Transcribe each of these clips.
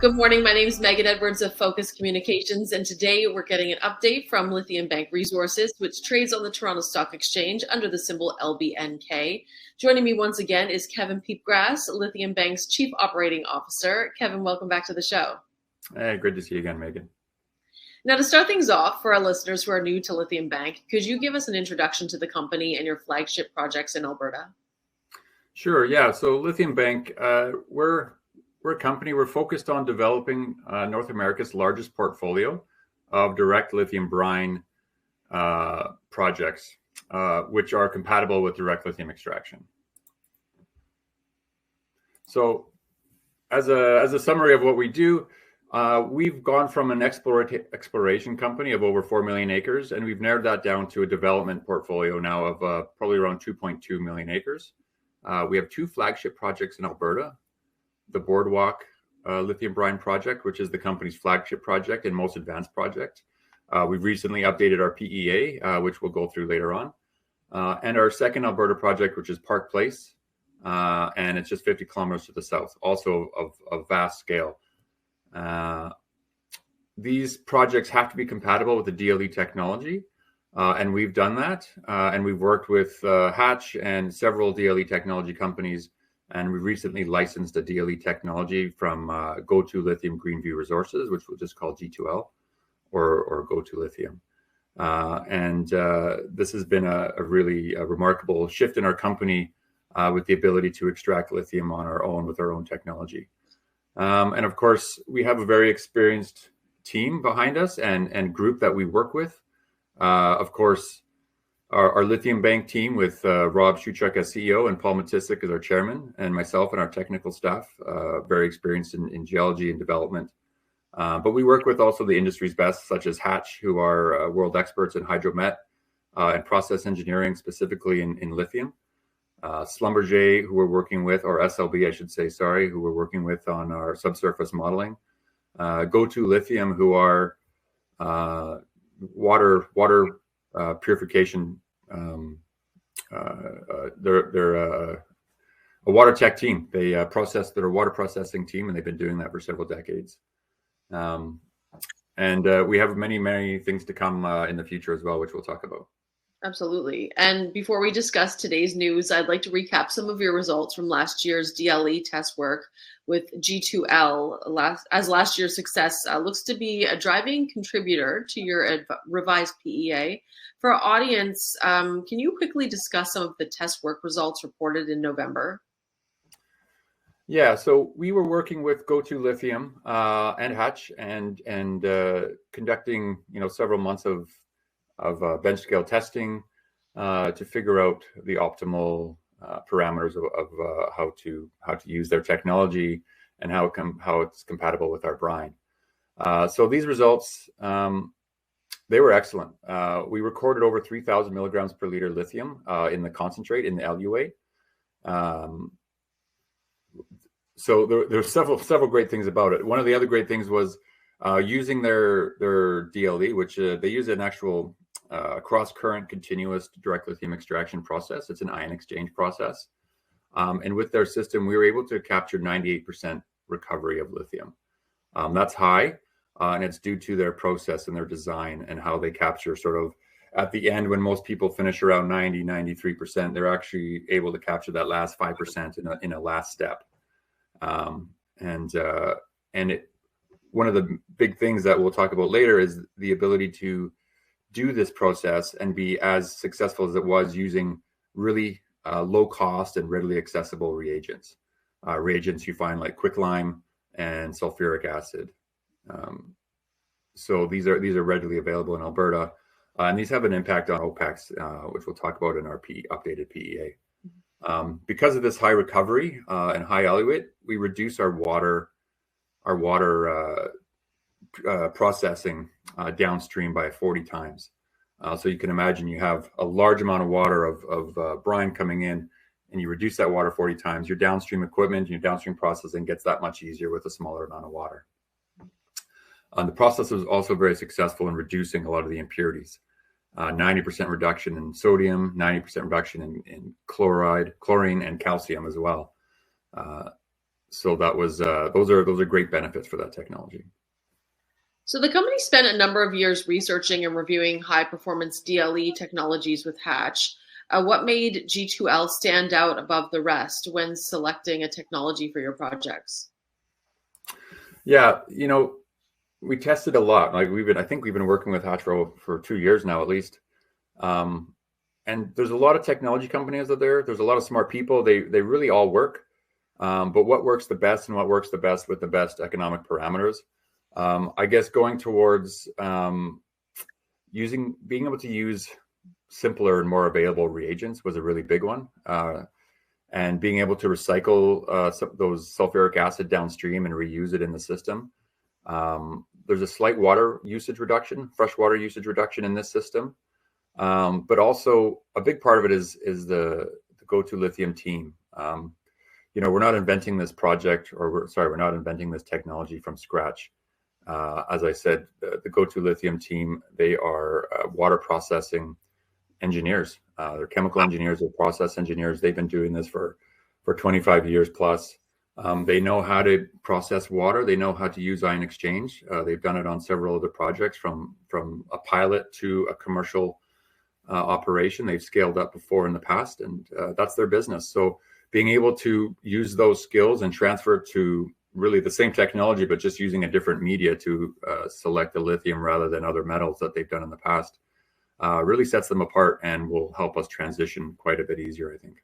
Good morning. My name is Megan Edwards of Focus Communications, and today we're getting an update from LithiumBank Resources, which trades on the Toronto Stock Exchange under the symbol LBNK. Joining me once again is Kevin Piepgrass, LithiumBank's Chief Operating Officer. Kevin, welcome back to the show. Hey, good to see you again, Megan. Now, to start things off, for our listeners who are new to LithiumBank, could you give us an introduction to the company and your flagship projects in Alberta? Sure, yeah. So LithiumBank, we're a company. We're focused on developing North America's largest portfolio of direct lithium brine projects, which are compatible with direct lithium extraction. So as a summary of what we do, we've gone from an exploration company of over 4 million acres, and we've narrowed that down to a development portfolio now of probably around 2.2 million acres. We have two flagship projects in Alberta, the Boardwalk lithium brine project, which is the company's flagship project and most advanced project. We've recently updated our PEA, which we'll go through later on. And our second Alberta project, which is Park Place, and it's just 50 kilometers to the south, also of vast scale. These projects have to be compatible with the DLE technology, and we've done that. And we've worked with Hatch and several DLE technology companies, and we recently licensed the DLE technology from Go2 Lithium Greenview Resources, which we'll just call G2L or Go2 Lithium. And this has been a really remarkable shift in our company with the ability to extract lithium on our own with our own technology. And of course, we have a very experienced team behind us and group that we work with. Of course, our LithiumBank team with Rob Shuchuk as CEO and Paul Matisik as our chairman, and myself and our technical staff, very experienced in geology and development. But we work with also the industry's best, such as Hatch, who are world experts in hydromet and process engineering, specifically in lithium. Schlumberger, who we're working with, or SLB, I should say, sorry, who we're working with on our subsurface modeling. Go2 Lithium, who are water purification. They're a water tech team. They're a water processing team, and they've been doing that for several decades. And we have many things to come in the future as well, which we'll talk about. Absolutely. And before we discuss today's news, I'd like to recap some of your results from last year's DLE test work with G2L. Last year's success looks to be a driving contributor to your revised PEA. For our audience, can you quickly discuss some of the test work results reported in November? Yeah, so we were working with Go2 Lithium and Hatch and conducting several months of bench scale testing to figure out the optimal parameters of how to use their technology and how it's compatible with our brine. So these results, they were excellent. We recorded over 3,000 milligrams per liter lithium in the concentrate in the LUA. So there's several great things about it. One of the other great things was using their DLE, which they use an actual cross-current continuous direct lithium extraction process. It's an ion exchange process. And with their system, we were able to capture 98% recovery of lithium. That's high, and it's due to their process and their design and how they capture sort of at the end when most people finish around 93%, they're actually able to capture that last 5% in a last step. One of the big things that we'll talk about later is the ability to do this process and be as successful as it was using really low cost and readily accessible reagents. Reagents you find like quicklime and sulfuric acid. So these are readily available in Alberta, and these have an impact on OPEX, which we'll talk about in our updated PEA. Because of this high recovery and high eluate, we reduce our water processing downstream by 40 times. So you can imagine you have a large amount of water of brine coming in, and you reduce that water 40 times. Your downstream equipment, your downstream processing gets that much easier with a smaller amount of water. The process was also very successful in reducing a lot of the impurities. 90% reduction in sodium, 90% reduction in chlorine and calcium as well. So that was those are great benefits for that technology. So the company spent a number of years researching and reviewing high-performance DLE technologies with Hatch. What made G2L stand out above the rest when selecting a technology for your projects? Yeah, we tested a lot. Like I think we've been working with Hatch for 2 years now at least. And there's a lot of technology companies out there. There's a lot of smart people. They really all work. But what works the best and what works the best with the best economic parameters? I guess going towards being able to use simpler and more available reagents was a really big one. And being able to recycle those sulfuric acid downstream and reuse it in the system. There's a slight water usage reduction, freshwater usage reduction in this system. But also a big part of it is the Go2 Lithium team. We're not inventing this project, we're not inventing this technology from scratch. As I said, the Go2 Lithium team, they are water processing engineers. They're chemical engineers, they're process engineers. They've been doing this for 25 years plus. They know how to process water. They know how to use ion exchange. They've done it on several other projects, from a pilot to a commercial operation. They've scaled up before in the past, and that's their business. So being able to use those skills and transfer to really the same technology, but just using a different media to select the lithium rather than other metals that they've done in the past, really sets them apart and will help us transition quite a bit easier, I think.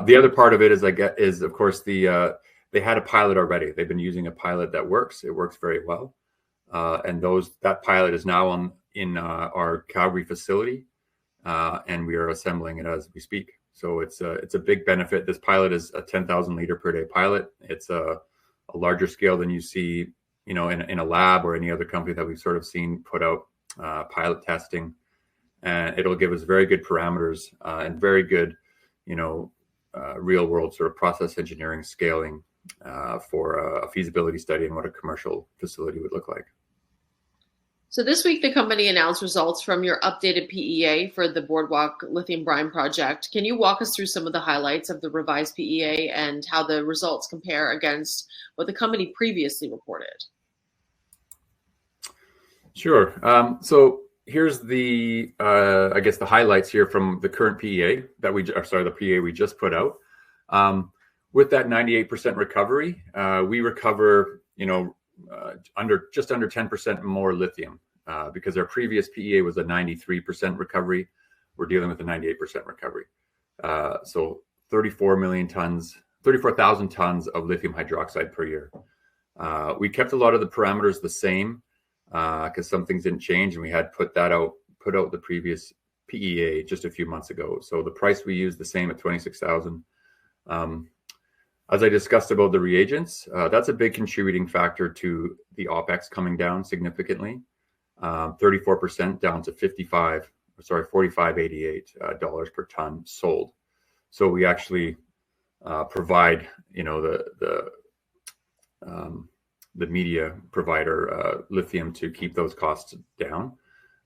The other part of it is of course they had a pilot already. They've been using a pilot that works. It works very well, and that pilot is now in our Calgary facility, and we are assembling it as we speak. So it's a big benefit. This pilot is a 10,000 liter per day pilot. It's a larger scale than you see, in a lab or any other company that we've sort of seen put out pilot testing, and it'll give us very good parameters and very good, real world sort of process engineering scaling for a feasibility study and what a commercial facility would look like. So this week, the company announced results from your updated PEA for the Boardwalk lithium brine project. Can you walk us through some of the highlights of the revised PEA and how the results compare against what the company previously reported? Sure. So here's the highlights here from the current PEA the PEA we just put out. With that 98% recovery, we recover, just under 10% more lithium, because our previous PEA was a 93% recovery. We're dealing with a 98% recovery. So 34,000 tons of lithium hydroxide per year. We kept a lot of the parameters the same, because some things didn't change, and we had put out the previous PEA just a few months ago. So the price we used the same at 26,000. As I discussed about the reagents, that's a big contributing factor to the OPEX coming down significantly, 34% down to $45.88 per ton sold. So we actually provide, the media provider lithium to keep those costs down,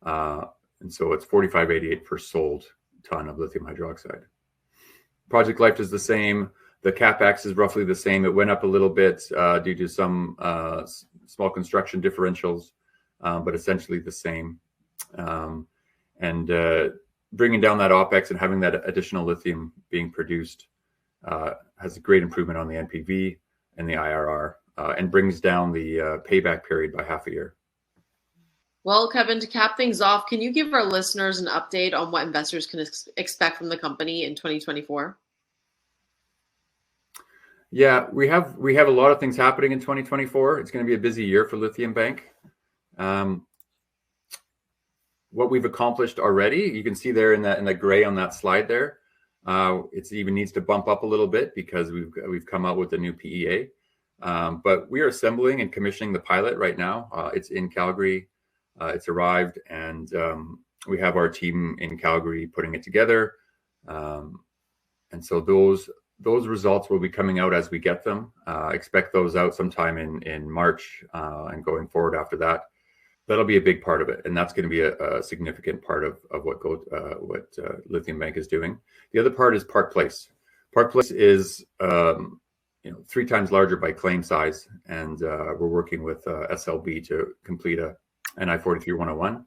and so it's $45.88 per sold ton of lithium hydroxide. Project life is the same. The CapEx is roughly the same. It went up a little bit due to some small construction differentials, but essentially the same. And bringing down that OPEX and having that additional lithium being produced has a great improvement on the NPV and the IRR, and brings down the payback period by half a year. Well, Kevin, to cap things off, can you give our listeners an update on what investors can expect from the company in 2024? Yeah, we have a lot of things happening in 2024. It's going to be a busy year for LithiumBank. What we've accomplished already, you can see there in the gray on that slide there. It even needs to bump up a little bit because we've come out with a new PEA. But we are assembling and commissioning the pilot right now. It's in Calgary. It's arrived, and we have our team in Calgary putting it together. And so those results will be coming out as we get them. Expect those out sometime in March, and going forward after that. That'll be a big part of it, and that's going to be a significant part of what LithiumBank is doing. The other part is Park Place. Park Place is 3 times larger by claim size, and we're working with SLB to complete a NI 43-101.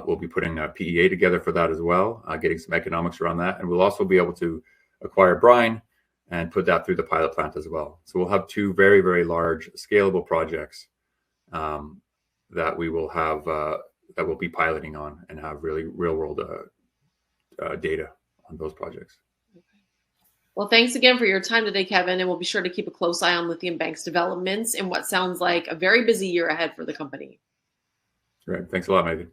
We'll be putting a PEA together for that as well, getting some economics around that, and we'll also be able to acquire brine and put that through the pilot plant as well. So we'll have 2 very, very large scalable projects that we will have that we'll be piloting on and have really real world data on those projects. Well, thanks again for your time today, Kevin, and we'll be sure to keep a close eye on LithiumBank's developments in what sounds like a very busy year ahead for the company. Great. Thanks a lot, Megan.